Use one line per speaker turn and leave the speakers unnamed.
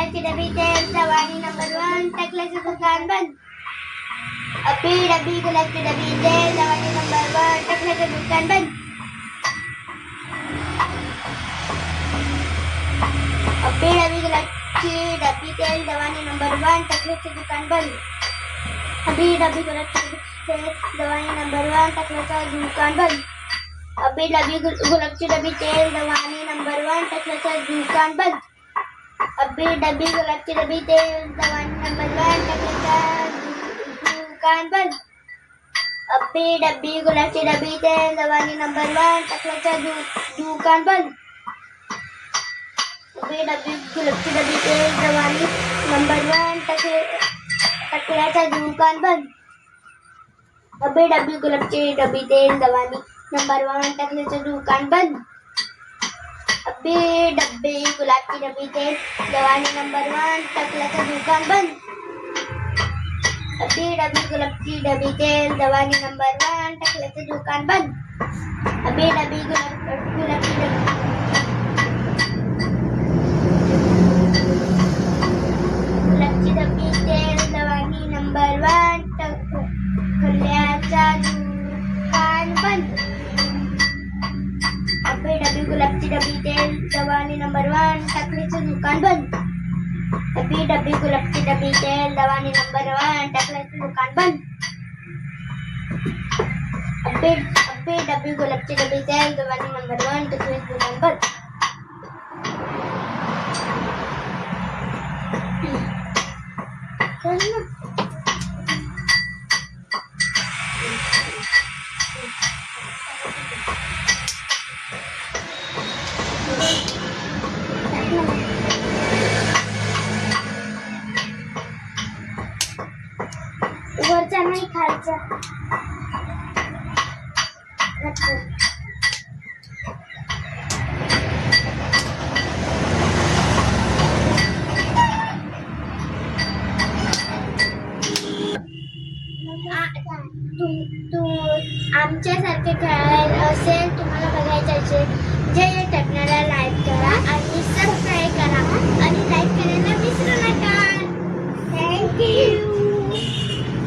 गुलाबची डबी तेल दवानी नंबर 1 टकल्याचं दुकान बंद. अब्बी डब्बी गुलाबची डबी तेल दवानी नंबर 1 टकल्याचं दुकान बंद. अब्बी डब्बी गुलाबची डबी तेल दवानी नंबर 1 टकल्याचं दुकान बंद. अब्बी डब्बी गुलाबची तेल दवानी नंबर 1 टकल्याचं दुकान बंद. अब्बी डब्बी गुलाबची डबी तेल दवानी नंबर 1 टकल्याचं दुकान बंद. अब्बी डब्बी गुलाबची डबी तेल दवानी नंबर 1 टकल्याचं दुकान बंद. अब्बी डब्बी गुलाबची डबी तेल दवानी नंबर 1 टकल्याचं दुकान बंद. अब्बी डब्बी गुलाबची डबी तेल दवानी नंबर 1 टकल्याचं दुकान बंद. अब्बी डब्बी गुलाबची डबी तेल दवानी नंबर 1 टकल्याचं दुकान बंद. अब्बी डब्बी गुलाबची डबी तेल दवानी नंबर 1 टकल्याचं दुकान बंद. अब्बी डब्बी गुलाबची डबी तेल दवानी नंबर 1 टकल्याचं दुकान बंद. अब्बी डब्बी गुलाबची डबी तेल दवानी नंबर 1 टकल्याचं दुकान बंद. अब्बी डब्बी गुलाबची डबी तेल दवानी नंबर 1 टकल्याचं दुकान बंद. अब्बी डब्बी गुलाबची डबी तेल दवानी नंबर 1 टकल्याचं दुकान बंद. अब्बी डब्बी गुलाबची डबी तेल दवानी नंबर 1 टकल्याचं दुकान बंद. वरचा नाही खालचा. आमच्यासारखे खेळायला असेल, तुम्हाला बघायचं असेल, जे चॅनलला लाईक करा आणि सबस्क्राईब करा आणि लाईक करायला विसरू नका.